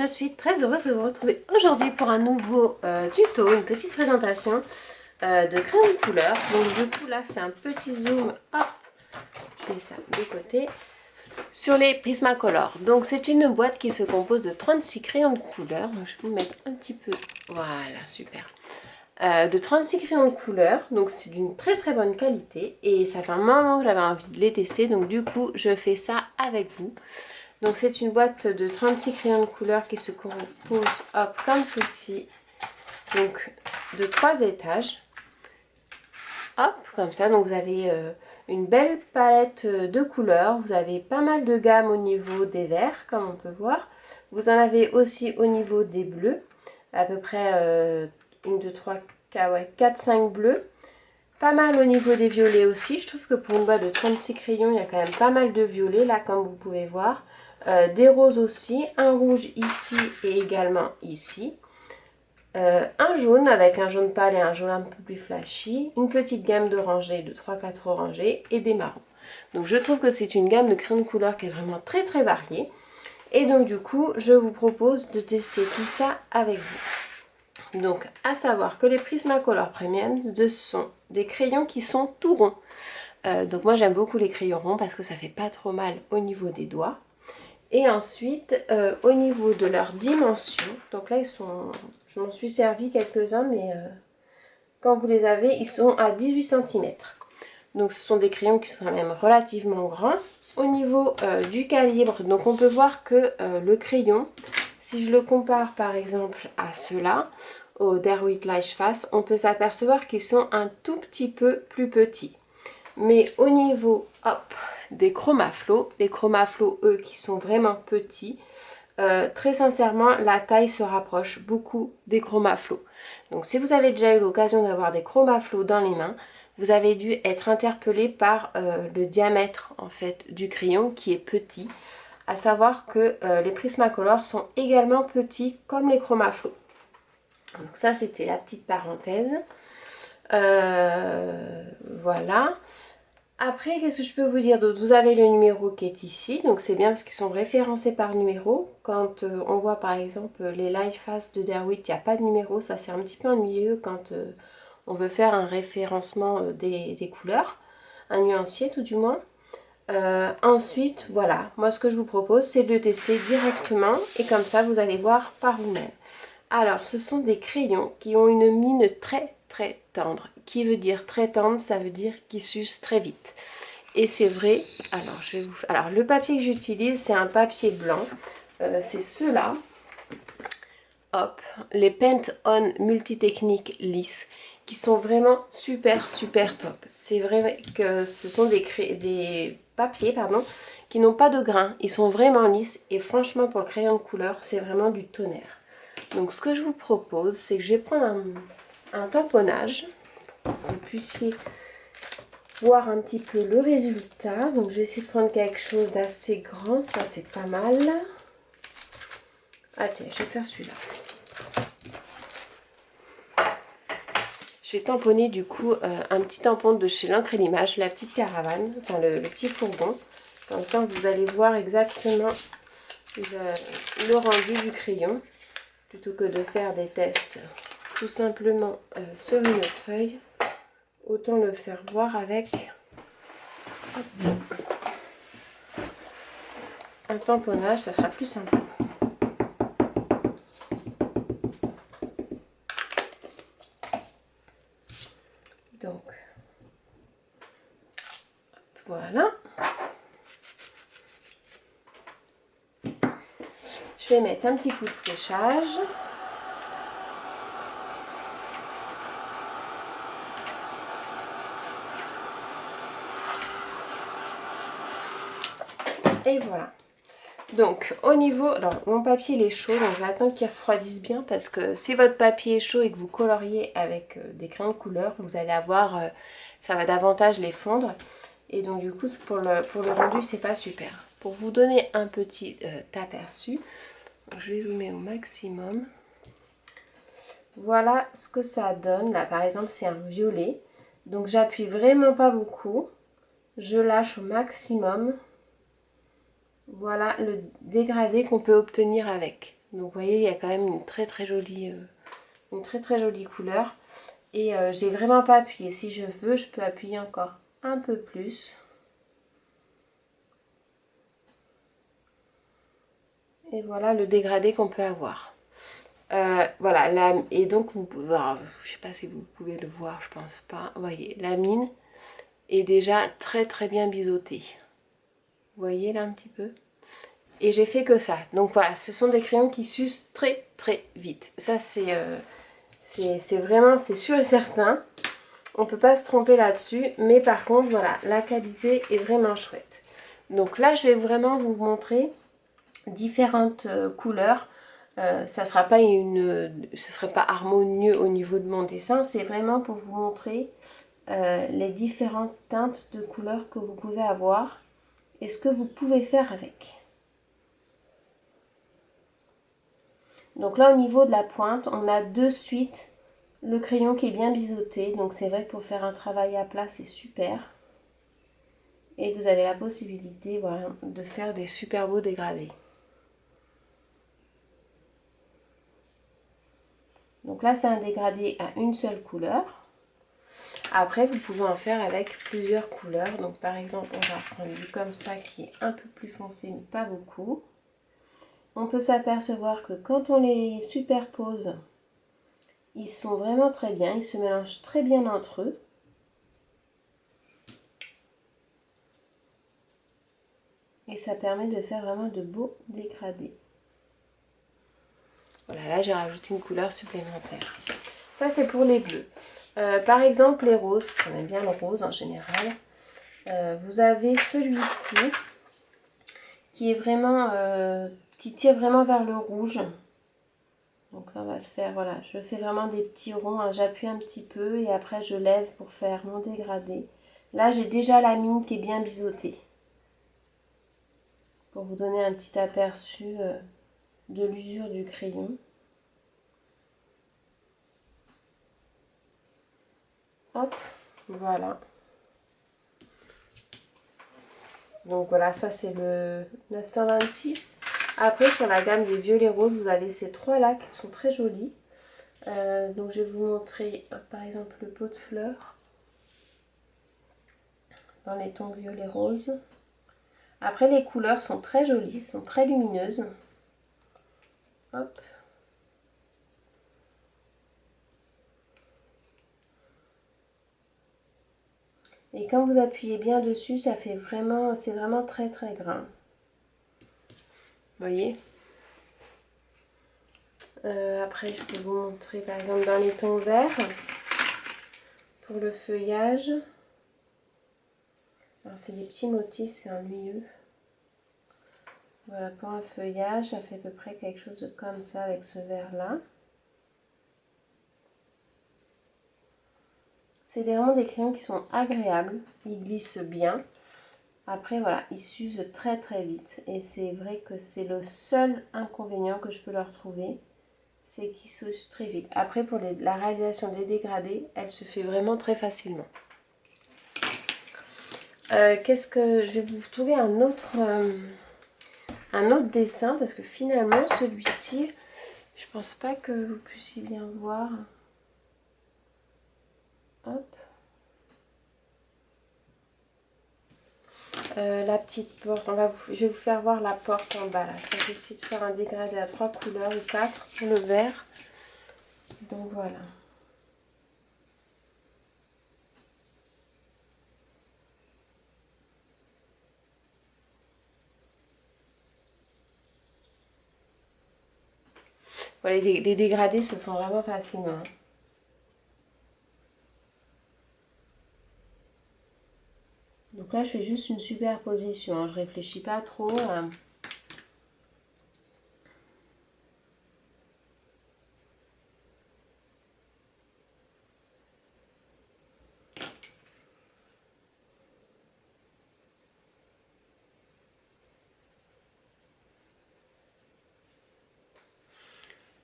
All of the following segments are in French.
je suis très heureuse de vous retrouver aujourd'hui pour un nouveau tuto, une petite présentation de crayon de couleur. Donc du coup là c'est un petit zoom, hop, je mets ça de côté, sur les Prismacolor. Donc c'est une boîte qui se compose de 36 crayons de couleur. Donc je vais vous mettre un petit peu, voilà, super. De 36 crayons de couleur, donc c'est d'une très très bonne qualité et ça fait un moment que j'avais envie de les tester, donc du coup je fais ça avec vous. Donc c'est une boîte de 36 crayons de couleur qui se compose hop, comme ceci, donc de 3 étages, hop, comme ça. Donc vous avez une belle palette de couleurs, vous avez pas mal de gamme au niveau des verts comme on peut voir, vous en avez aussi au niveau des bleus, à peu près 1, 2, 3, 4, 5 bleus. Pas mal au niveau des violets aussi. Je trouve que pour une boîte de 36 crayons, il y a quand même pas mal de violets là, comme vous pouvez voir. Des roses aussi, un rouge ici et également ici. Un jaune avec un jaune pâle et un jaune un peu plus flashy. Une petite gamme d'orangés, de 3-4 orangés et des marrons. Donc je trouve que c'est une gamme de crayons de couleur qui est vraiment très très variée. Et donc du coup, je vous propose de tester tout ça avec vous. Donc, à savoir que les Prismacolor Premium, ce sont des crayons qui sont tout ronds. Donc moi j'aime beaucoup les crayons ronds parce que ça fait pas trop mal au niveau des doigts. Et ensuite, au niveau de leurs dimensions, donc là ils sont, je m'en suis servi quelques-uns, mais quand vous les avez, ils sont à 18 cm. Donc ce sont des crayons qui sont quand même relativement grands. Au niveau du calibre, donc on peut voir que le crayon, si je le compare par exemple à ceux-là, au Derwent Lightfast, on peut s'apercevoir qu'ils sont un tout petit peu plus petits. Mais au niveau hop, des Chromaflow, les Chromaflow eux qui sont vraiment petits, très sincèrement la taille se rapproche beaucoup des Chromaflow. Donc si vous avez déjà eu l'occasion d'avoir des Chromaflow dans les mains, vous avez dû être interpellé par le diamètre en fait du crayon qui est petit. À savoir que les Prismacolor sont également petits comme les Chromaflow. Donc ça c'était la petite parenthèse. Voilà. Après, qu'est-ce que je peux vous dire d'autre? Vous avez le numéro qui est ici, donc c'est bien parce qu'ils sont référencés par numéro. Quand on voit par exemple les Lightfast de Derwent, il n'y a pas de numéro, ça c'est un petit peu ennuyeux quand on veut faire un référencement des couleurs, un nuancier tout du moins. Ensuite, voilà, moi ce que je vous propose c'est de le tester directement et comme ça vous allez voir par vous-même. Alors, ce sont des crayons qui ont une mine très très tendre. Qui veut dire très tendre? Ça veut dire qu'ils s'usent très vite. Et c'est vrai. Alors, le papier que j'utilise, c'est un papier blanc. C'est ceux-là. Hop, les Paint On Multitechnique Lisse, qui sont vraiment super super top. C'est vrai que ce sont des papiers, pardon, qui n'ont pas de grains. Ils sont vraiment lisses et franchement, pour le crayon de couleur, c'est vraiment du tonnerre. Donc ce que je vous propose, c'est que je vais prendre un tamponnage pour que vous puissiez voir un petit peu le résultat. Donc je vais essayer de prendre quelque chose d'assez grand, ça c'est pas mal. Ah tiens, je vais faire celui-là. Je vais tamponner du coup un petit tampon de chez l'encre et l'image, la petite caravane, enfin le petit fourgon. Comme ça vous allez voir exactement le rendu du crayon. Plutôt que de faire des tests tout simplement sur une feuille, autant le faire voir avec un tamponnage, ça sera plus sympa. Donc, voilà. Je vais mettre un petit coup de séchage. Et voilà. Donc au niveau, alors mon papier il est chaud, donc je vais attendre qu'il refroidisse bien parce que si votre papier est chaud et que vous coloriez avec des crayons de couleur, vous allez avoir, ça va davantage les fondre. Et donc du coup pour le rendu c'est pas super. Pour vous donner un petit aperçu, je vais zoomer au maximum. Voilà ce que ça donne. Là par exemple c'est un violet. Donc j'appuie vraiment pas beaucoup. Je lâche au maximum. Voilà le dégradé qu'on peut obtenir avec. Donc vous voyez, il y a quand même une très jolie couleur. Et j'ai vraiment pas appuyé. Si je veux, je peux appuyer encore un peu plus. Et voilà le dégradé qu'on peut avoir. Voilà, et donc vous pouvez, alors, je sais pas si vous pouvez le voir, je pense pas. Vous voyez, la mine est déjà très bien biseautée. Vous voyez là un petit peu? Et j'ai fait que ça. Donc voilà, ce sont des crayons qui s'usent très vite. Ça c'est vraiment, c'est sûr et certain. On peut pas se tromper là-dessus. Mais par contre, voilà, la qualité est vraiment chouette. Donc là, je vais vraiment vous montrer différentes couleurs. Ça sera pas ce serait pas harmonieux au niveau de mon dessin. C'est vraiment pour vous montrer les différentes teintes de couleurs que vous pouvez avoir et ce que vous pouvez faire avec. Donc là, au niveau de la pointe, on a de suite le crayon qui est bien biseauté. Donc c'est vrai que pour faire un travail à plat, c'est super. Et vous avez la possibilité, voilà, de faire des super beaux dégradés. Donc là, c'est un dégradé à une seule couleur. Après, vous pouvez en faire avec plusieurs couleurs. Donc par exemple, on va prendre du comme ça qui est un peu plus foncé, mais pas beaucoup. On peut s'apercevoir que quand on les superpose, ils sont vraiment très bien. Ils se mélangent très bien entre eux. Et ça permet de faire vraiment de beaux dégradés. Voilà, là j'ai rajouté une couleur supplémentaire. Ça c'est pour les bleus. Par exemple les roses, parce qu'on aime bien le rose en général. Vous avez celui-ci qui est vraiment, qui tire vraiment vers le rouge. Donc là on va le faire, voilà, je fais vraiment des petits ronds, hein, j'appuie un petit peu et après je lève pour faire mon dégradé. Là j'ai déjà la mine qui est bien biseautée. Pour vous donner un petit aperçu de l'usure du crayon. Hop, voilà. Donc voilà, ça c'est le 926. Après sur la gamme des violets roses, vous avez ces trois là qui sont très jolis. Donc je vais vous montrer par exemple le pot de fleurs dans les tons violet rose. Après les couleurs sont très jolies, sont très lumineuses. Hop. Et quand vous appuyez bien dessus, ça fait vraiment, c'est vraiment très grain. Vous voyez? Après, je peux vous montrer par exemple dans les tons verts pour le feuillage. Alors, c'est des petits motifs, c'est ennuyeux. Voilà, pour un feuillage, ça fait à peu près quelque chose de comme ça avec ce vert-là. C'est vraiment des crayons qui sont agréables, ils glissent bien. Après, voilà, ils s'usent très vite. Et c'est vrai que c'est le seul inconvénient que je peux leur trouver. C'est qu'ils s'usent très vite. Après, pour la réalisation des dégradés, elle se fait vraiment très facilement. Qu'est-ce que je vais vous trouver un autre dessin parce que finalement celui-ci, je pense pas que vous puissiez bien voir. Hop. La petite porte, je vais vous faire voir la porte en bas là. Je vais essayer de faire un dégradé à 3 couleurs ou 4 pour le vert. Donc voilà. Voilà, les dégradés se font vraiment facilement. Donc là, je fais juste une superposition. Hein. Je réfléchis pas trop.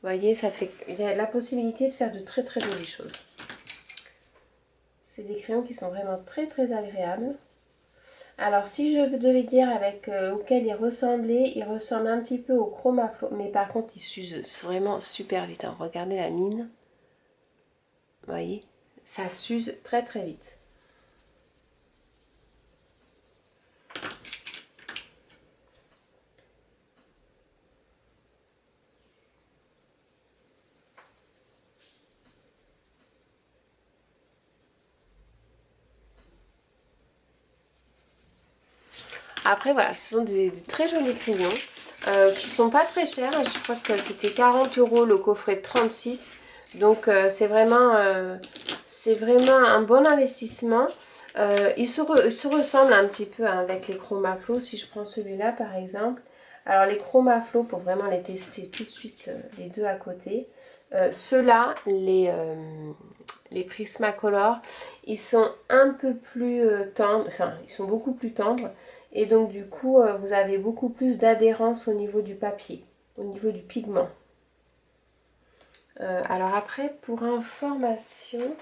Vous voyez, ça fait, il y a la possibilité de faire de très jolies choses. C'est des crayons qui sont vraiment très agréables. Alors si je devais dire avec auquel il ressemble un petit peu au Chromaflo, mais par contre il s'use vraiment super vite, hein. Regardez la mine, vous voyez, ça s'use très très vite. Après voilà, ce sont des très jolis crayons qui sont pas très chers. Je crois que c'était 40 € le coffret de 36. Donc c'est vraiment un bon investissement. Il se ressemble un petit peu hein, avec les Chromaflo. Si je prends celui-là par exemple. Alors les Chromaflo, pour vraiment les tester tout de suite les deux à côté. Ceux-là, les Prismacolor, ils sont un peu plus tendres, enfin ils sont beaucoup plus tendres. Et donc du coup, vous avez beaucoup plus d'adhérence au niveau du papier, au niveau du pigment. Alors après, pour information,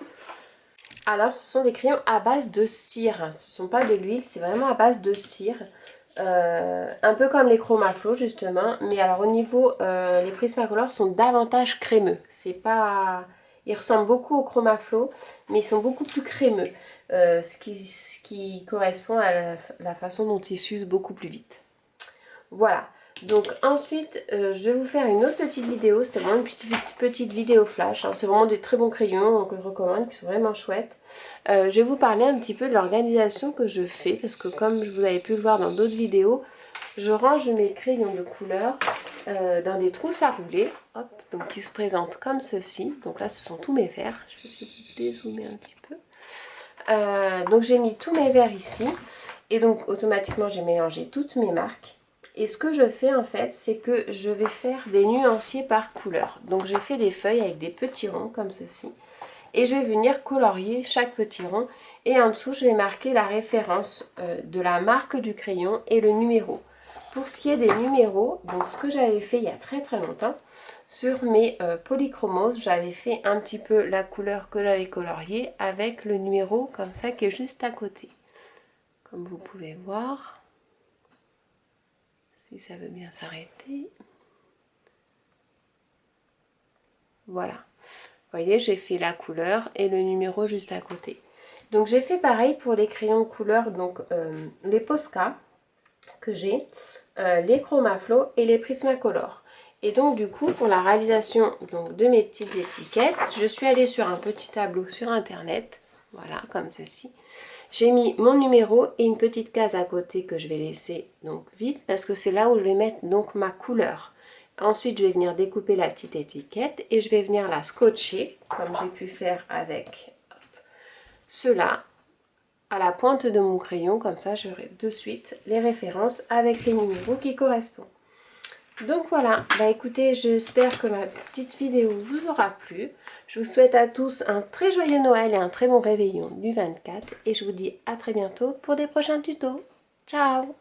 alors ce sont des crayons à base de cire. Ce ne sont pas de l'huile, c'est vraiment à base de cire. Un peu comme les Chromaflo justement. Mais alors au niveau, les Prismacolor sont davantage crémeux. C'est pas... Ils ressemblent beaucoup aux Chromaflo, mais ils sont beaucoup plus crémeux. Ce qui correspond à la façon dont ils s'usent beaucoup plus vite. Voilà. Donc ensuite, je vais vous faire une autre petite vidéo. C'était vraiment une petite vidéo flash. Hein. C'est vraiment des très bons crayons que je recommande, qui sont vraiment chouettes. Je vais vous parler un petit peu de l'organisation que je fais. Parce que comme vous avez pu le voir dans d'autres vidéos, je range mes crayons de couleur dans des trousses à rouler. Hop, donc qui se présentent comme ceci. Donc là, ce sont tous mes verres. Je vais essayer de dézoomer un petit peu. Donc j'ai mis tous mes verres ici. Et donc automatiquement, j'ai mélangé toutes mes marques. Et ce que je fais en fait, c'est que je vais faire des nuanciers par couleur. Donc j'ai fait des feuilles avec des petits ronds comme ceci. Et je vais venir colorier chaque petit rond. Et en dessous, je vais marquer la référence de la marque du crayon et le numéro. Pour ce qui est des numéros, donc ce que j'avais fait il y a très très longtemps, sur mes polychromos, j'avais fait un petit peu la couleur que j'avais coloriée avec le numéro comme ça qui est juste à côté. Comme vous pouvez voir. Si ça veut bien s'arrêter. Voilà. Vous voyez, j'ai fait la couleur et le numéro juste à côté. Donc j'ai fait pareil pour les crayons de couleur, donc les Posca que j'ai, les Chromaflo et les Prismacolor. Et donc du coup, pour la réalisation donc, de mes petites étiquettes, je suis allée sur un petit tableau sur internet, voilà, comme ceci. J'ai mis mon numéro et une petite case à côté que je vais laisser donc vide parce que c'est là où je vais mettre donc ma couleur. Ensuite, je vais venir découper la petite étiquette et je vais venir la scotcher comme j'ai pu faire avec cela à la pointe de mon crayon. Comme ça, j'aurai de suite les références avec les numéros qui correspondent. Donc voilà, bah écoutez, j'espère que ma petite vidéo vous aura plu. Je vous souhaite à tous un très joyeux Noël et un très bon réveillon du 24. Et je vous dis à très bientôt pour des prochains tutos. Ciao!